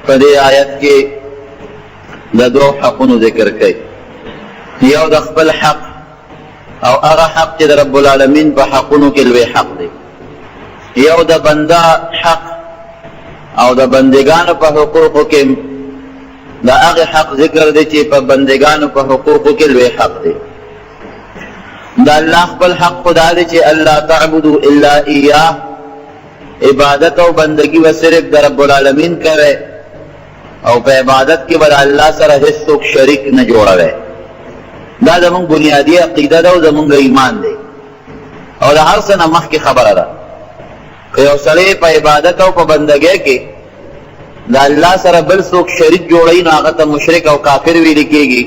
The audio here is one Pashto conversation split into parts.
په دې آیت کې د دوه حقونو ذکر کوي. یو د خپل حق او هغه حق چې د رب العالمین په حقونو کې لوی حق دی. یو د بنده حق او د بندگانو په حقوقو کې د هغه حق ذکر دی چې په بندگانو په حقوقو کې لوی حق دی. د الله خپل حق خدا دی چې الله تعبدوا الا اياه، عبادت او بندگی و صرف د رب العالمین کوي او په عبادت کې بل الله سره هیڅ څوک شریک نه جوړوي. دا زموږ بنیادی عقیده ده او زموږ ایمان دی. او د هر څه نه مخکې خبره ده که یو سړی په عبادت او په بندګۍ کې د الله سره بل څوک شریک جوړوي نو هغه ته مشرک او کافر ویل کېږي.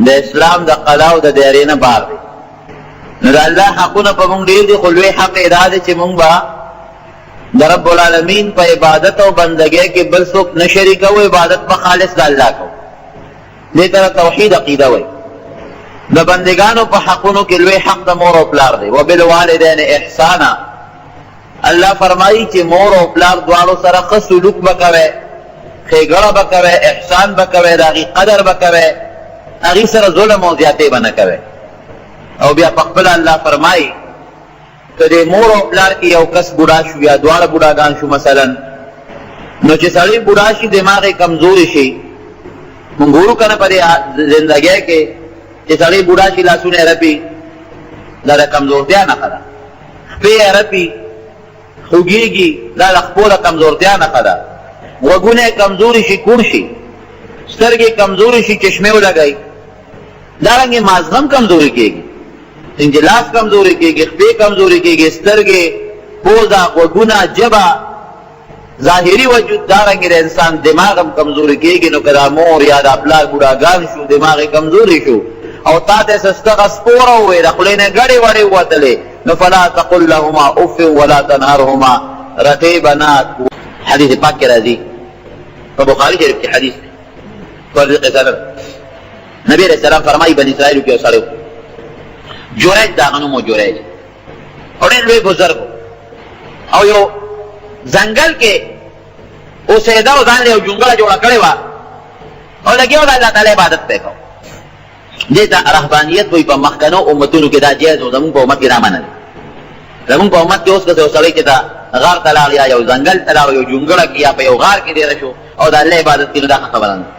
د اسلام د قلا او د دایرې نه بار دی. نو د الله حقونه په موږ ډېر دي، خو لوی حق دا دی چې موږ به د رب العالمین په عبادت او بندګۍ کې بل څوک نه شریکوو، عبادت به خالص د الله کوو. دې ته توحید عقیده وایي. د بندگانو په حقونو کې لوی حق د مور او پلار دی. وبالوالدین احسانا، الله فرمایي چې مور او پلار دواړو سره ښه سلوک به کوئ، ښېګړه به کوئ، احسان به کوئ، د هغې قدر به کوئ، هغې سره ظلم او زیاتې به نه کوئ. او بیا په خپله الله فرمایي که د مور او پلار کې یو کس بوډا شو یا دواړه بوډاګان شو مثلا، نو چې سړی بوډا شي دماغ یې کمزوري شي. مونږ ګورو که نه په دې زندګۍ کې چې سړی بوډا شي لاسونه یې رپي، دا د کمزورتیا نښه ده. خپې یې رپي، خوږېږي، دا د خپو د کمزورتیا نښه ده. غوږونه یې کمزوري شي، کوڼ شي، سترګې کمزوري شي، چشمې ولګوي. دارنګې مازغه هم کمزوري کېږي، انجلاس کمزوري کېږي، خپې کمزوري کېږي، سترګې، پوزه، غوږونه، ژبه، ظاهري وجود. دارنګې د انسان دماغ هم کمزوري کېږي. نو که دا مور یا د پلار بوډاګان شو، دماغ یې کمزوري شو او تا ته سستغه سپوره ووې، د خولې نه ګړې وړې ووتلې، نو فلا تقل لهما اف ولا تنهرهما رقیبا. حدیث پاک کې راځي په بخاري شریف کې حدیث نبی علیہ السلام فرمایي بني اسرائیلو کې یو سړی جوریج، د هغه نوم و جوریج، او ډېر لوی بزرګ او یو ځنګل کې اوسېده او ځان له یو جونګړه جوړه کړې وه او لګیا و د الله تعالی عبادت پرې کوو. دې ته رهبانیت وایي. په مخکنو امتونو کې دا جایز و، زمونږ په امت کې دا منع دی. زمونږ په امت کې اوس که یو سړی چې دا غار ته لاړ یا یو ځنګل ته لاړ، یو جونګړه کې یا په یو غار کې ډېره شو او د الله عبادت کوي، نو دا ښه خبره نه ده.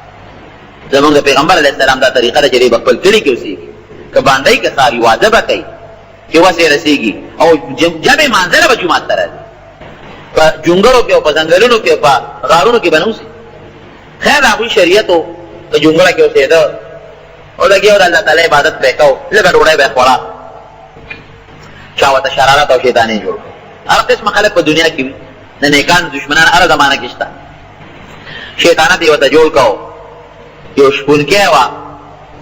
زمونږ د پیغمبر علیه السلام دا طریقه ده چې دی به خپل کلي کې اوسېږي، که باندی که ښاري واده به کوي چې وس یې رسېږي او جمع مانځله به جومات ته راځي. په جونګړو کې او په ځنګلونو کې او په غارونو کې به نه اوسي. خیر هغوی شریعت و، په جونګړه کې اوسېده او لګیا و د الله تعالی عبادت پرې کوو، لږه ډوډۍ به یې خوړه. چا ورته شرارت او شیطانې جوړ کړو. هر قسمه خلک په دنیا کې وي، د نیکانو دشمنان هره زمانه کې شته. شیطانت یې ورته جوړ کړو. یو شپونکی وه،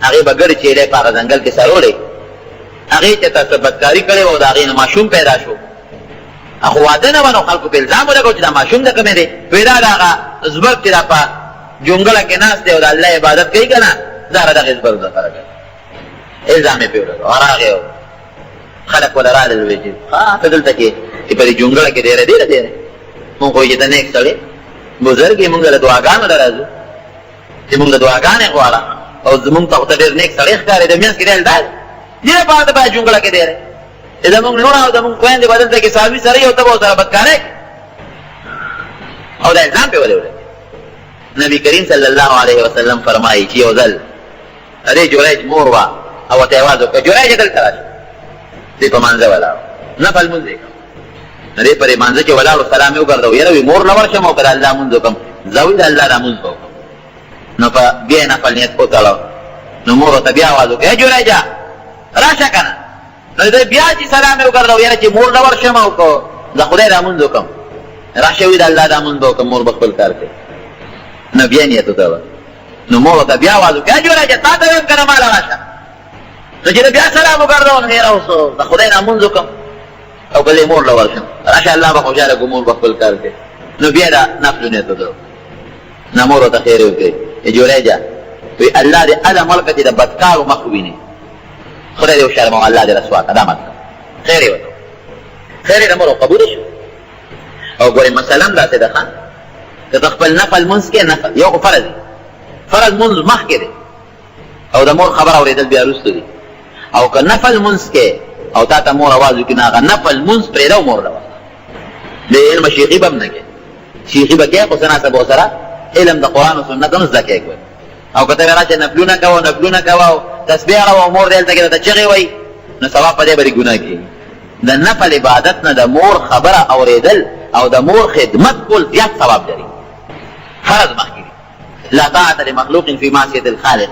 هغې به ګډې چیلې په هغه ځنګل کې سرولې، هغې چې ته څه بدکاري کړې وه او د هغې نه ماشوم پیدا شو. خو واده نه وه، نو خلکو په الزام ولګو چې دا ماشوم د کومې دی؟ وایي دا د هغه زبر چې دا په جونګړه کې ناست دی او د الله عبادت کوي که نه، دا د هغې زبر دپاره کوي. الزام یې پرې ولګو. راغی خلک ورله راغلل، وایي چې ته دلته کې چې په دې جونګړه کې ډېره ډېره ډېره مونږ خو وایي چې ته نیک سړی بزرګ یې، مونږ له دعاګانو له راځو چې مونږ د دعاګانې غواړه او زمونږ ته ورته ډېر نیک سړی ښکارې. د منځ کې ډېر دا دې لپاره ته باید جونګړه کې ډېری چې زمونږ لوڼه او زمونږ خویندې به دلته کې سالوي سړی او ته به ورسره بدکارۍ او دا الزام پرې ولې ولګي. نبي کریم صلی الله علیه وسلم فرمایي چې یو ځل دې جوریج مور وه او ورته یې اواز وکړه جوریجه دلته راشه. دې په مانځه ولاړو، نفل لمونځ یې کړو. دې پرې مانځه چې ولاړو سلام یې وګرځو، یاره وي مور نه ورشم او که د الله لمونځ وکړم، زه وایي د الله لمونځ به وکړم. نو په بیا یې نفل نیت وتړو. نو مور ورته بیا اواز وکړه جوریجه راشه که نه. نو دی بیا چې سلام یې وګرځو، یاره چې مور نه ورشم او که د خدای لمونځ وکړم، راشه وي د الله لمونځ به وکړم، مور به خپل کار کوي. نو بیا نیت وتړه. نو مور ورته بیا اواز وکړه جوریجه تا ته ویم که نه ماله راشه. نو چې بیا سلام وګرځو، نو یاره اوس د خدای لمونځ وکړم او بلې مور له ورشم، راشه الله به خوشحاله کړو، مور به خپل کار کوي. نو بیا د نفلو نیت وتړو. نو مور ورته خیر وکړي جوریجه وی الله دې هغه ملک چې د بدکارو مخ وویني، خدای دې وشرموه، الله دې رسوا کړه. دا مطلب خیر یې وکړو. خیر یې د مور قبوله شو. او ګورې مسله هم داسې ده ښه که ته خپل نفل منځ کې نفل یو خو فرض منځ مخکې دی او د مور خبر اورېدل بیا وروسته دي او که نفل منځ کې او تا ته مور اواز وکړي نو هغه نفل منځ پرېږده او مور له د علم شیخي به هم نه کوې شیخي به کوې خو څه ناڅه به ورسره علم د قرآن و سنت هم زده کوې او که ته بیا راشې نفلونه کوه او تسبیح اړوه او مور دې هلته کې درته چغې وایي نو ثواب په دې باندې ګناه کېږي د نفل عبادت نه د مور خبره اورېدل او د مور خدمت کول زیات ثواب لري فرض مخکې لا طاعة لمخلوق في معصية الخالق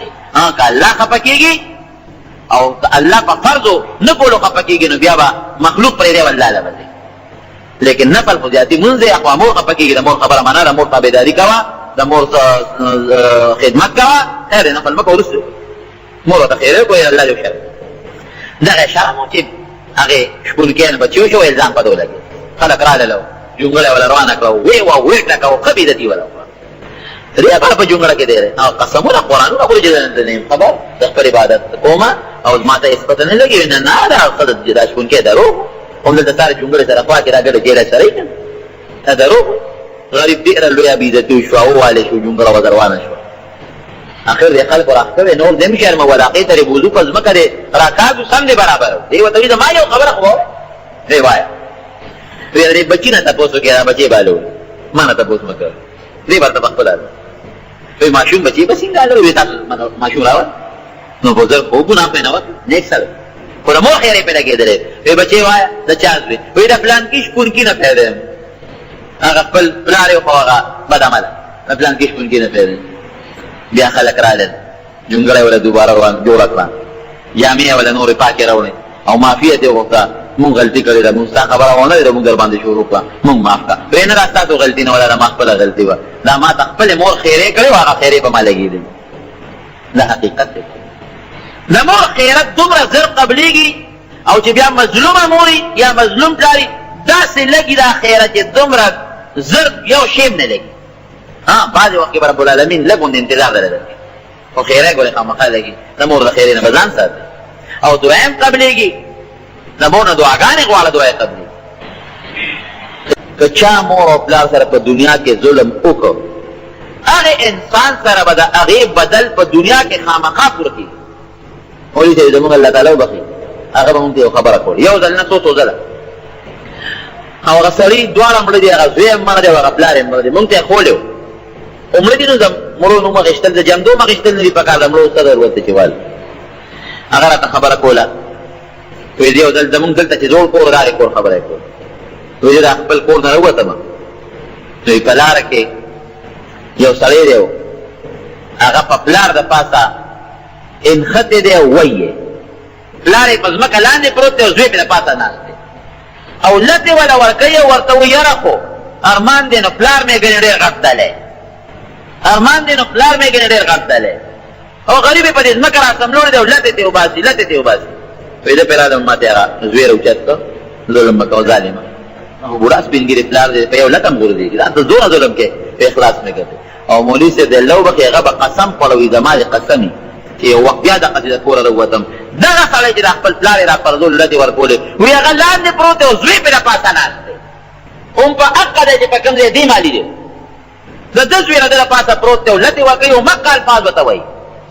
که الله خفه کېږي او الله په فرضو نه کولو خفه کېږي نو بیا به مخلوق پرېږدی والله له بدې لیکن نفل خو زیاتي مونځ دی خو مور خفه کېږي د مور خبره منه د مور تابعداري کوه د مور خدمت کوه خیر دی نفل مه کوه وروسته مور ورته خیرې کوې الله جو شرم دغه شرم و چې هغې شپونکیانو بچي وشو الزام په ده ولګېد خلک رالله جونګړه وله روانه کړه ویې وه ویې کړه که ښه بېدتي وله وکړه ریا بله په جونګړه کې دی قسمونه قرآنونه خوري چې زه نه یم خبر د خپل عبادت کومه او ما ته هېڅ پته نه لګي نه دا ښه دا شپونکی دروغ هم دلته ساره جونګړې سره خوا کې را ګډه جیله سره یې که دا دروغ غریب ډېره لویه بېعزتي وشوه ووالې شو جونګړه وه روانه شوه اخر دی خلکو راښکوې نور دی هم شرمول هغې ته یې بوځو په ځمکه دی راکاږو سم دی برابر دی ورته وایي زما یو خبره خو به دی وایه وایي بچي نه تپوس وکړې دا بچی بالو ما نه تپوس مه کوه دی ورته پخپله وایي ماشوم بچی به څنګه هغه وایي تاسو ماشوم راوړ نو بزرګ خو ګناه پرې نه وکړ نیک سړی خو د مور خیرې پرې لګېدلی وایي بچی وایه د چا زوی وایي د پلانکي شپونکي نه پیدا یم هغه خپل پلار یې خو هغه بد عمله د پلانکي شپونکي نه پیدا یم بیا خلک رالل جونګړه یې وله دوباره جوړه کړه جامې یې وله نورې پاکې راوړې او معافیت یې وغوښته مونږ غلطي کړې ده مونږ ستا خبره ونه ده مونږ در باندې شروع کړه مونږ معاف کړه وایي نه دا ستاسو غلطي نه وله دا ما خپله غلطي وه دا ما ته خپلې مور خیرې کړې وه هغه خیرې په ما لګېدلې دا حقیقت دی د مور خیرت دومره زر قبلېږي او چې بیا مظلومه موري یا مظلوم پلاري داسې لګي دا خیرت چې دومره زر یو شی هم نه لګي بعضې وخت کې به رب العالمین لږ غوندې انتظار دله درکړي خو خیرې ګورې خامخا لګي د مور د خیرې نه به ځان ساتي او دویم قبلېږي د مور نه دعاګانې غواړه دعا یې قبلېږي که چا مور او پلار سره په دنیا کې ظلم وکړ هغې انسان سره به د هغې بدل په دنیا کې خامخا پوره کېږي مولوي صاحب زموږ الله تعالی وبخي هغه به مونږ ته یو خبره کول یو ځل نه څو ځله او هغه سړي دواړه مړه دي هغه زوی هم مړه دی او هغه پلار هم مړه دی مونږ ته یې ښولی و عمره دي نو د مړو نوم اخېستل د جمدو م اخېستل نه دي په کار د مړو څه ضرورت دی چې وال هغه راته خبره کوله وایي یو ځل زمونږ دلته چې زوړ کور راغې کور خبره یې کوله وایي دا خپل کور نه راووتم نو په لاره کې یو سړی دی هغه په پلار د پاسه انختی دی او ویې پلار یې په ځمکه لاندې پروت دی او زوی پې د پاسه ناست دی او لتې وله ورکوي او ورته وایي یاره خو ارمان دی نو پلار مې ګنې ډېر غټ دی ارمان دی نو پلار مې ګنې ډېر غټ دی او غریب یې په دې ځمکه را سملوړی دی او لتې تې وباسي لتې تې وباسي وایي زه پې راغلم ما ته هغه زوی راوچت کړ ظلم مه کوه ظالمه هغه بوډا سپین ګیري پلار دی په یو لته هم غورځېږي دا ته زونه ظلم کې اخلاص مې کوي او مولوي صاحب دی الله وبخي هغه به قسم خوړوي زما د قسمي چې یو وخت بیا دغسې د کوره راووتم دغه سړی چې د خپل پلار یې را پرځول لدې ورکولې وایي هغه لاندې پروت دی او زوی پې د پاسه ناست دی هم په حقه دی چې په کوم ځای دې مالي دی د ده زوی نه د پاسه پروت دی او لتې ورکوي او مکه الفاظ ورته وایي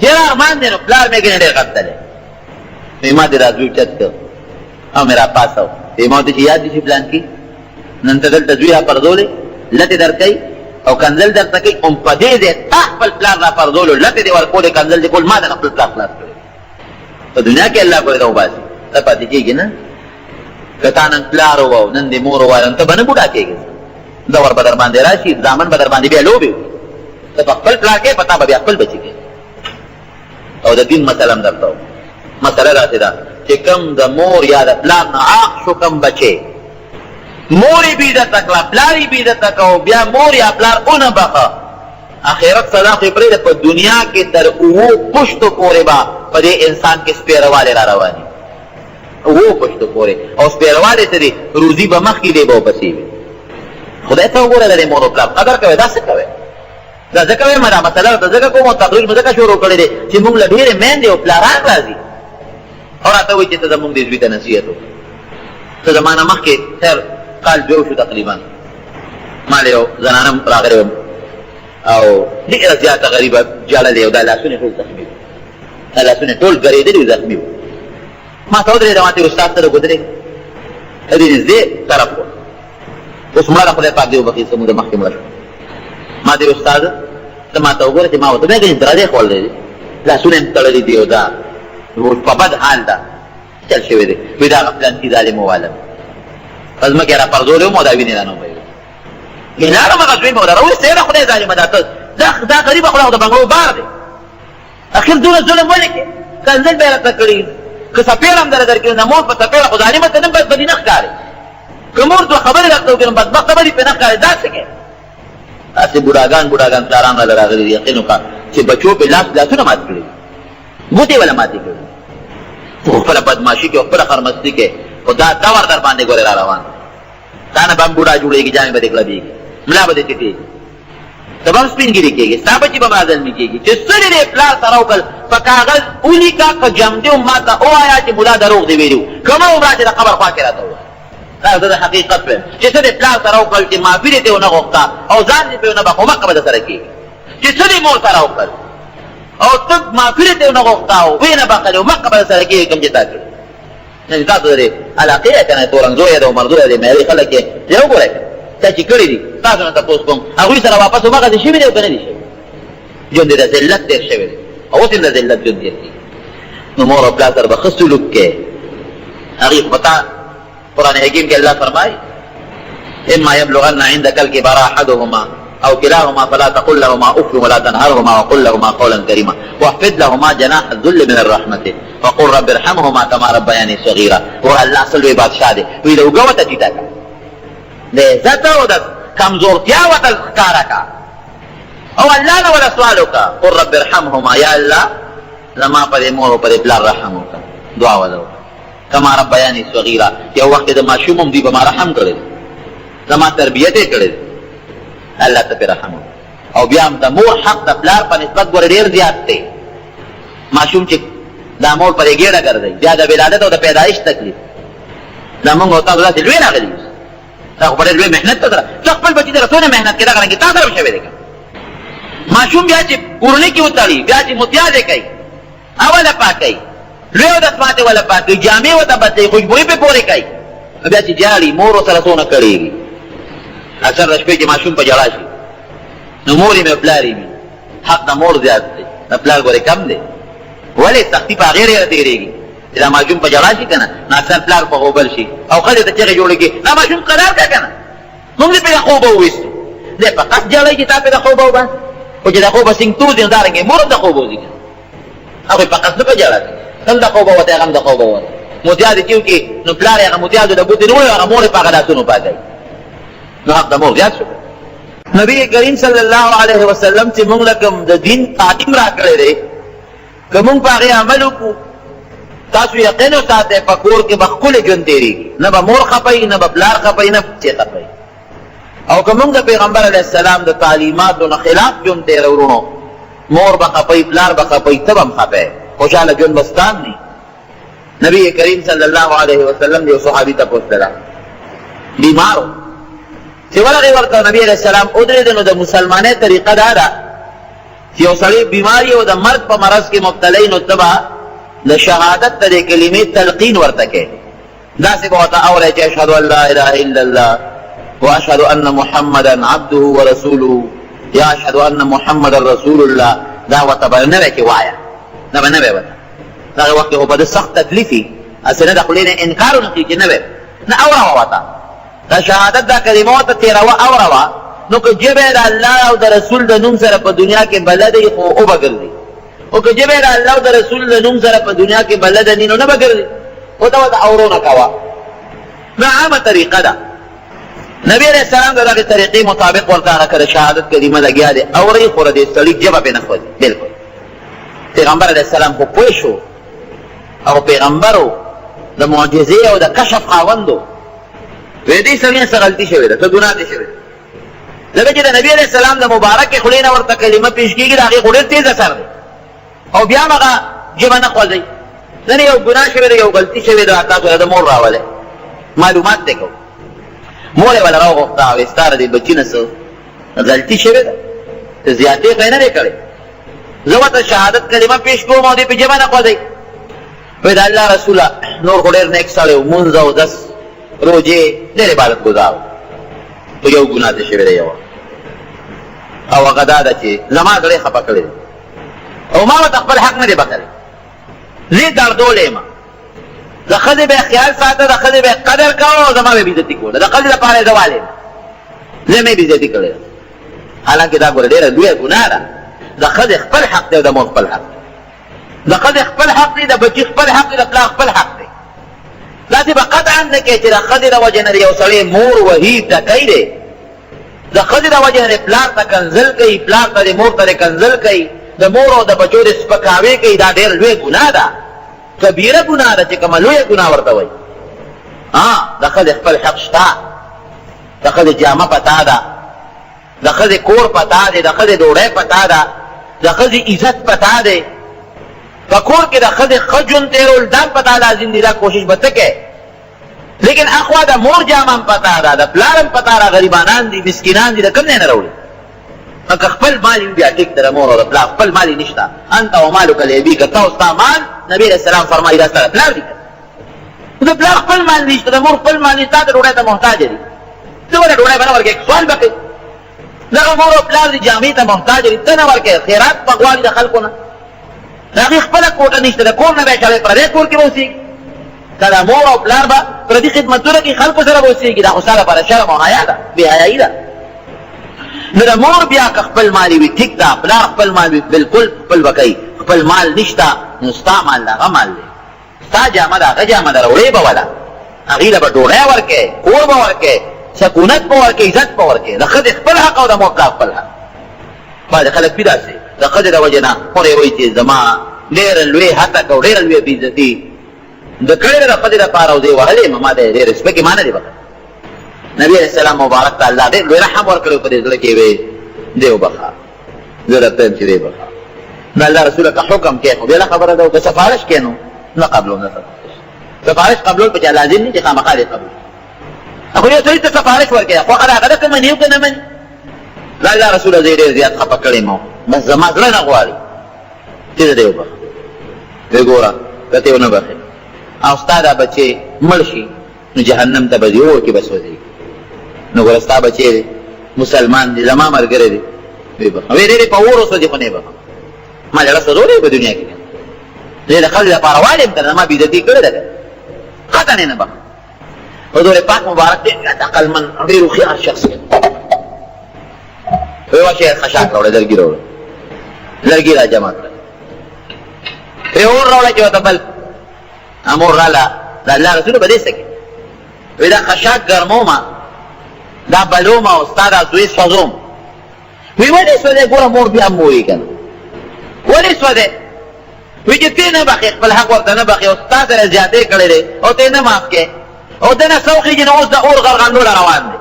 یاره ارمان دی نو پلار مې ګنې ډېر غټ دی وایي ما دې را زوی چت کړ او مې را پاسه و وایي ما ورته چې یاد دي چې پلان کې نن ته دلته زوی را پرځولې لتې در کوي او کنځل درته کوي هم په دې ځای تا خپل پلار را پرځولو لتې دې ورکولې کنځل دې کول ما د خپل پلار خلاص کړی په دنیا کې الله کوی راوباسي ته پاتې کېږي نه که تا نن پلار وو نن دې مور ووایه نو ته به نه بوډا کېږې دور به در باندې راشي زامن به در باندې بیا لوبې وکړي ته په خپل پلار کې په تا به بیا خپل بچي کوي او د دین مسله هم درته مسله داسې ده چې کوم د مور یا د پلار نه عاق شو کوم بچی مور یې بېعزته کړه پلار یې بېعزته کړه بیا مور یا پلار ونه بخه آخرت سزا خو یې پرېږده په دنیا کې تر 7 پشتو پورې به په دې انسان کې سپېروالی را رواني 7 پشتو پورې او سپېروالی څه دی روزي به مخکې دی به ورپسې وي خدای ته وګوره د دې مور و پلار قدر کوئ دا څه کوئ دا ځکه وایم دا مسله راته ځکه کوم او تقریر مې ځکه شروع کړی دی چې موږ له ډېرې میندې او پلاران راځي او راته وایي چې ته زموږ دې زوی ته نصیحت وکړه څه زمانه مخکې خیر کال جوړ شو تقریبا ما له یو زنانه راغلی وم او ډېره زیاته غریبه ژړلې او دا لاسونه ټول زخمي وو، دا لاسونه ټول ګرېدلي وو، زخمي وو. ما ته ودرېده، ما ته استاد سره ودرېږه، د دې نږدې طرف وه. اوس مړه خدای پاک دې وبخښي، څه موده مخکې مړه شوه. ما دې استاد ته ما ته وګوره چې ما ورته بیا ګنې درادې خوړلی دي، لاسونه یې تړلي دي او دا په بد حال ده چل شوی دی. وایي دا هغه پلانکي ظالم وواله په ځمکې یې راپرځولی وم او دا وینې رانه وبهېږي. لاړم هغه زوی مې ورته راوستې ده، خدای ظالمه دا غریبه خو د بنګړو بار دی. اخر دونه ظلم ولې کې کنځل به یې راته کړي، که څپېړه هم دله درکړي د مور په څپېړه خو ظالمه ته نه بدي نه ښکاري، که مور دوه خبرې راته وکړي نو بدبخته به دې پرې نه ښکاري. داسې کې داسې بوډاګان پلاران راله راغلي دي، یقین وکړه چې بچو پې لاسونه مات کړي، ګوتې وله ماتې کړي، خو خپله بدماشي کې او خپله خرمستي کې خو دا دور در باندې ګورې را روان تا نه به هم بوډا جوړېږي، جامې به دې کلبېږي، ملا به دې ټیټېږي، ته به هم سپینګیري کېږي، ستا بچي به هم رازلمي کېږي چې څه دې پلار سره وکړل په کاغذ ولیکه، که جمدې و ما ته ووایه چې ملا دروغ دې ویلي وو، که مه ومړه چې د قبر خوا کې راته ووایه. دا زه د حقیقت وایم چې څه دې پلار سره وکړل چې معافي دې ترې ونه غوښته او ځان دې پرې ونه بخښه، مکه به درسره کېږي. چې څه دې مور سره وکړل او ته معافي دې ترې ونه غوښته او ویې نه بخښلې او مکه به درسره کېږي کوم چې تا کړي. نن تاسو د علاقې یې که نه تورنزویه ده او مردویه دی معیاري خلک یې یې وګورئ چا چې کړي دي، تاسو نه تپوس کوم هغوی سره واپس همغسې شوي دی او که نه دي شوي، ژوند یې د ذلت تېر شوی دی او اوس یې د ذلت ژوند تېر کېږي. نو مور او پلار سره به ښه سلوک کوې. هغې خو په تا قرآن حکیم کې الله فرمایي اما یبلغن عندک الکبر احدهما او کلاهما فلا تقل لهما اف ولا تنهرهما وقل لهما قولا کریما واخفض لهما جناح الذل من الرحمة وقل رب ارحمهما كما ربياني صغيرا. و الله اصل لوی بادشاہ دی، وی د اوږه ورته ټیټه کړه، د عزت او د کمزورتیا ورته ښکاره کړه او الله نه ورته سوال وکړه قل رب ارحمهما، یا الله زما په دې مور او په دې پلار رحم وکړه، دعا وله وکړه کما ربیاني صغیرا. یو وخت د ماشوم هم دوی به ما رحم کړی، زما تربیت یې کړی، الله ته پرې رحم وکړه. او بیا هم د مور حق د پلار په نسبت ګوره ډېر زیات دی. ماشوم چې دا مور پرې ګېډه ګرځوي، بیا د ولادت او د پیدایش تکلیف دا مونږ او تاسو داسې لوی راغلي یو، دا خو په ډېر لوی محنت ته سره ته خپل بچي سره څونه محنت کې دغه رنګې تا سره هم شوی دی. ماشوم بیا چې کورنۍ کې وتړي، بیا چې متیازې کوي، اوله پاکوي، لوی اودس ماته وله پاکوي، جامې ورته بدلوي، خوشبویي پرې پورې کوي، بیا چې جاړي مور ورسره څونه کړېږي. اکثر د شپې چې ماشوم په ژړا شي نو مور یې مې او پلار یې وي، حق د مور زیات دی، د پلار ګورې کم دی. ولې سختي په هغې ډېره تېرېږي چې دا ماشوم په ژړا شي که نه، نو اکثر پلار په غوبل شي او ښځې ته چغې جوړې کړي دا ماشوم قرار کړه که نه، موږ دې پرې د خوبه وویستو، دی په قصد ژړی چې تا پرې د خوبه وباسي، خو چې د خوبه سینګتور دي نو دارنګې مور هم د خوبه وځي که نه، هغوی په قصد نه په ژړا کوي، هم د خوبه وته هغه هم د خوبه وته. متیازې چې وکړي نو پلار یې هغه متیازو د ګوتې نه ووایي، هغه مور یې په هغه لاسونو پاکوي، نو حق د مور زیات شو. نبی کریم صلی الله علیه وسلم چې موږ له کوم د دین تعلیم را کړی دی، که موږ په هغې عمل وکړو، تاسو یقین وساتئ په کور کې به ښکلی ژوند تېرېږي، نه به مور خفوي، نه به پلار خفوي، نه بچې خفوي. او که موږ د پیغمبر علیه السلام د تعلیماتو نه خلاف ژوند تېروو ورونو، مور به خفوي، پلار به خفوي، ته به هم خفی، خوشحاله ژوند به ستا هم وي. نبی کریم صلی الله علیه وسلم د یو صحابي تپوس کړه، بیمار و چې ورغې ورته نبي علیه السلام ودرېده، نو د مسلمانۍ طریقه دا ده چې یو سړی بیمار یې او د مرګ په مرض کې مبتلی، نو ته به د شهادت د دې کلمې تلقین ورته کوې، داسې به ورته اورئ چې اشهد ان لا اله الا الله واشهد ان محمدا عبده ورسوله یا اشهد ان محمدا رسول الله، دا ورته به نه وی چې وایه، دا به نه وی ورته. دغه وخت کې خو به د سخت تکلیف وي، هسې نه د خولې نه انکار ونه کړي چې نه وی، نه اوروه ورته دا شهادت دا کلمه ورته تېروه اوروه، نو که ژبه د الله او د رسول د نوم سره په دنیا کې بلد وي خو وبه ګرځي، او که ژبه د الله او د رسول د نوم سره په دنیا کې بلد ني نو نه به ګرځي، ورته ورته اورو نه کوه. دا عامه طریقه ده. نبی علیہ السلام د دغې طریقې مطابق ورته هغه که د شهادت کلمه لګیا دی اورئ، خو د دې سړي ژبه پرې نه خوځي. بلکل پیغمبر علیه السلام خو پوه شو او پیغمبر و، د معجزې او د کشف خاوند و، وی دې سړي نه څه غلطي شوې ده، څه ګناه دې شوې ده، ځکه چې د نبي علیه السلام د مبارکې خولې نه ورته کلمه پېښ کېږي، د هغې خو ډېر تېز اثر دی او بیا هم هغه ژبه نه خوځوي. نن یو ګناه شوې ده، یو غلطي شوې ده، تاسو د مور راولئ، معلومات دی کوو، مور یې بله راوغوښته او ستا د دې بچي نه څه غلطي شوې ده، ته زیاتې خو یې نه دی کړی. زه ورته شهادت کلمه پیش کوم او دې په جبه نه خوځئ. وایي د الله رسوله نور خو ډېر نیک سړی و، مونځ او دس روجې ډېر عبادت ګزار و، خو یو ګناه ته شوې دی یوه، او هغه دا ده چې زما زړه یې خفه کړی دی او ما ورته خپل حق نه دی بخلی. زه یې دردولی یم، د ښځې به یې خیال ساته، د ښځې به یې قدر کوه او زما به یې بېزتي کوله. د ښځې لپاره یې زه والی یم، زه مې بېزتي کړې ده. حالانکې دا ګوره ډېره لویه ګناه ده. د ښځې خپل حق دی او د مور خپل حق دی. د ښځې خپل حق دی، د بچي خپل حق دی، د پلار خپل حق دی. داسې به قطعا نه کوې چې د ښځې د وجې نه د یو سړی مور وهي ټکی دی، د ښځې د وجې نه د پلار ته کنځل کوي، پلار ته د مور ته د کنځل کوي، د مور او د بچو د سپکاوی کوي. دا ډېر لوی ګناه ده، کبیره ګناه ده چې کومه لویه ګناه ورته وایي. د ښځې خپل حق شته، د ښځې جامه په تا ده، د ښځې کور په تا دی، د ښځې ډوډۍ په تا ده، د ښځې عزت په تا دی. په کور کې د ښځې ښه ژوند تېرول دا هم په تا لازم دي، دا کوشش به ته کوې. لیکن اخوا د مور جامه هم په تا ده، د پلار هم په تا ده، غریبانان دي، مسکینان دي، د کوم ځای نه راوړي. که خپل مال وي بیا ټیک د مور او د پلار خپل مال یې نشته. انت ومالک لابیک، ته او ستا مال نبي علیه السلام فرمایي دا ستا د پلار دي. د پلار خپل مال نشته، د مور خپل مال نشته، تا د ډوډۍ ته محتاج دي. ته ولې ډوډۍ به نه ورکوې؟ سوال به کوې. دغه مور او پلار دي جامې ته محتاج دي، ته نه ورکوې، خیرات به غواړي د خلکو نه. د هغې خپله کوټه نشته، د کور نه به یې چلی پردی کور کې به اوسېږي. دا د مور او پلار به پردي خدمتونه کوي، خلکو سره به اوسېږي. دا خو ستا لپاره شرم او حیا ده، بې حیایي ده. نو د مور بیا که خپل مال وي ټیک ده، پلار خپل مال وي بلکل خپل به کوي. خپل مال نشته نو ستا مال د هغه مال دی، ستا جامه د هغه جامه ده، روړې به وله، هغې له به ډوډۍ ورکوې، کور به ورکوې، سکونت به ورکوې، عزت به ورکوې. د ښځې خپل حق او د مور پلار خپل حق. بعضې خلک پي داسې د ښځې د وجې نه خورې وایي چې زما ډېره لوی هتک او ډېره لویه بېعزتي د کړې ده د ښځې دپاره او زه یې وهلی یم، ما ته یې ډېر سپکې ما نه دی بخښلی. نبی علیہ السلام مبارک ته الله ډېر لوی رحم ورکړی په دې زړه کې وی دی وبخه، زه درته یم چې دی بخه. نو الله رسوله که حکم کوي خو بېله خبره ده، او که سفارش کوي نو نه قبلو، نه سفارش قبلول په چا لازم نه چې خامخا دې قبول. خو یو سړي ته سفارش ورکوي، خوښه د هغه ده که مني او که نه مني. دا الله رسوله زه یې ډېر زیات خفه کړی یم، بس زما زړه نه غواړي چې زه دې وبخه. وی ګوره که ته یې ونه بخې او ستا دا بچې مړ شي نو جهنم ته به ځي، اور کې به سوځېږي. نو ګوره ستا بچې دی، مسلمان دی، زما ملګری دی، وی بخه. وی ډېرې په اور وسوځي خو نه یې بخه. ما زړه سوځولی په دنیا کې، زه د ښځې لپاره والی یم که نه، ما بېعزتي کړې ده، قطعا یې نه بخه. حضور پاک مبارک ډېر زیات عقلمند، ډېر هوښیار شخصیت. وی واشه یې خشاک راوړی، لرګي راوړی، لرګي را جمع کړه، وی اور راوړی چې ورته بل امور راله. د الله رسول به دې څه کوي؟ وی دا خشاک ګرمومه، دا بلومه او ستا دا زوی سوځوم. وی ولې سوځې؟ ګوره مور بیا هم ووایي که نه، ولې سوځې؟ وی چې ته نه بخې، خپل حق ورته نه بخې، او ستا سره زیاتې کړی دی او ته یې نه معاف کوې، او ته نه سوخېږي، نو اوس د اور غرغنډوله روان دی.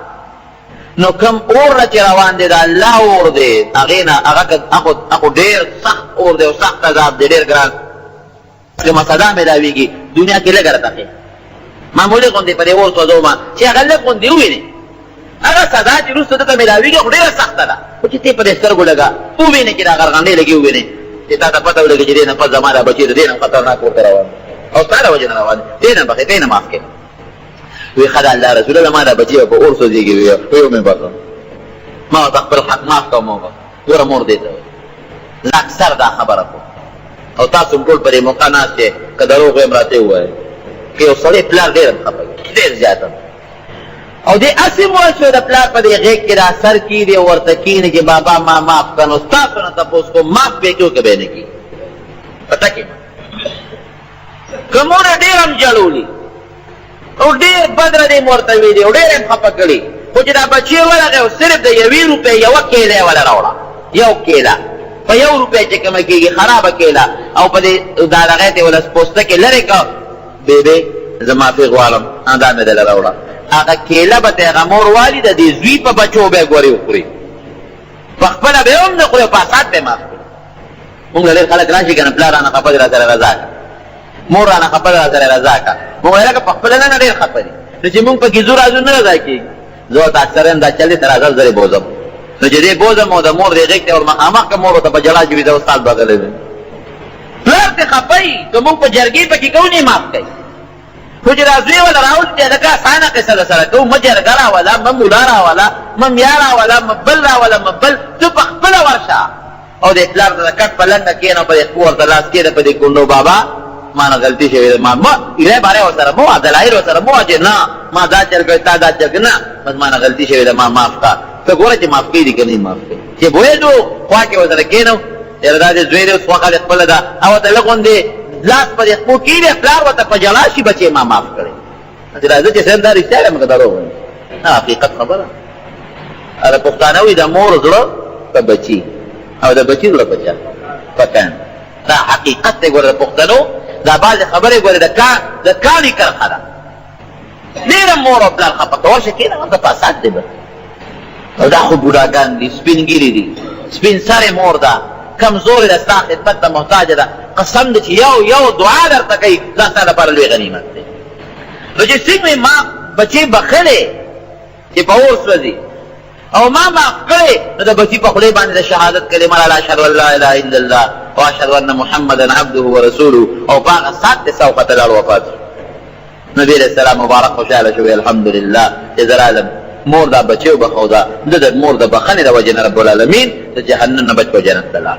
نو کوم اور نه چې روان دی د الله اور دی، هغې نه هغه ډېر سخت اور دی او سخت عذاب دی، ډېر ګران. کومه سزا مېلاوېږي دنیا کې لږه راته ښې، معمولي غوندې په دې اور سوځومه چې هغه لږ غوندې ووینې. هغه سزا چې وروسته دته مېلاوېږي خو ډېره سخته ده، خو چې ته په دې سترګو لږه ووینې چې دا غرغنډې لږې ووینې، چې تا ته پته ولګي چې دې نه پس زما دا بچي د دې نه خطرناک ورته روان او ستا د وجې نه روان دې نه بخې، دې نه معاف کړې. وی ښه د الله رسوله زما دا بچي په اور سوځېږي. ویو مې بخه، ما ورته خپل حق معاف کوم. ګوره مور دې ته زه اکثر دا خبره کوم، او تاسو هم ټول په دې موقع ناست چې که دروغ ویم راته ووایئ. که یو سړی پلار ډېر هم خفه کړي، ډېر زیات هم، او دې هسې مو چې د پلار په دې غېږ کې دا سر کېږدي او ورته کښېني چې بابا ما معاف کړه، نو ستاسو نه تپوس کوم معاف به یې کړي که به یې نه کړي. پته کې که مور ډېر هم جړولي او ډېر بدره دې مو ورته ویلي او ډېر هم خفه کړي، خو چې دا بچی ورغی او صرف د 1 روپۍ یوه کیله یې وله راوړه، یو کیله په 1 روپۍ چې کومه کېږي خرابه کیله، او په دې دا دغې ته یې وله پوستکې لرې کړه. بېبې زه معافي غواړم، دا مې دله راوړه. هغه کیله به ته هغه مور والي د دې زوی په بچو به یې ګورې وخوري، په خپله به یې هم نه خوري او په اسات به یې معاف کړي. مونږ له ډېر خلک راشي که نه پلار رانه خفه دي را سره رضا کړه، مور رانه خفه ده را سره رضا کړه. مونږ ویله که په خپله نه ډېر خفه دي، نو چې مونږ په ګیزو رازو نه رضا کېږي. زه ورته اکثر یم دا چل دی تر 1000 زرې بوځم، نو چې دې بوزم او د مور دې غېږ ته ور مخامخ که مور ورته په ژړا جوړي د استاد بغلی دی پلار دې خفئ که موږ په جرګې پکې کوو نه یې معاف کوي خو چې دا زوی وله راوستې لکه اسانه قصه در سره کوو مه جرګه راوله مه مولا راوله مه میا راوله مه بل راوله مه بل ته په خپله ورشه او د پلار ته د کټ په لنډه کښېنه په دې خپو ورته لاس کښېده په دې کونډو بابا ما نه غلطي شوې ده ما ایره باره ورسره مه وه دلایل ورسره مه وه چې نه ما دا چل کړی تا دا چل کړی نه بس ما نه غلطي شوې ده ما معاف کړه ته ګوره چې معاف کوي دي که نه معاف کوي چې پوهېږو خوا کې ورسره کښېنو یاره دا دې زوی دی اوس خوښه دې خپله ده او ورته لږ غوندې لاس په دې خپو کښېږدي پلار ورته په ژړا شي بچې ما معاف کړی چې راځه چې صاحب دا رښتیا دی مګر دروغ وایم حقیقت خبره هغه پښتانه وایي د مور زړه په بچي او د بچي زړه په چا په کاڼ دا حقیقت دی ګوره د پښتنو دا بعضې خبرې ګورې د کاڼي کرښه ده ډېره مور او پلار خفه که ورشه کښېنه ورته فساد دی بس او دا خو بوډاګان دي سپین ګیري دي سپین سرې مور ده کمزورې ده ستا خدمت ته محتاجه ده قسم دی چې یو دعا درته کوي دا ستا لپاره لوی غنیمت دی نو چې څنګه ما بچې بخلې چې په اور سوځي او ما معاف کړې نو د بچي په خولې باندې د شهادت کلمه راله اشهد ان لا اله الا الله واشهد ان محمدا عبده ورسوله او په هغه ساعت کې سوقته لاړ وفات شو نبي علیه السلام مبارک خوشحاله شوی الحمدلله چې زه رالم مور دا بچی وبخو دا د مور د بخښنې د وجې نه رب العالمین د جهنم نه بچ په جنت ته لاړ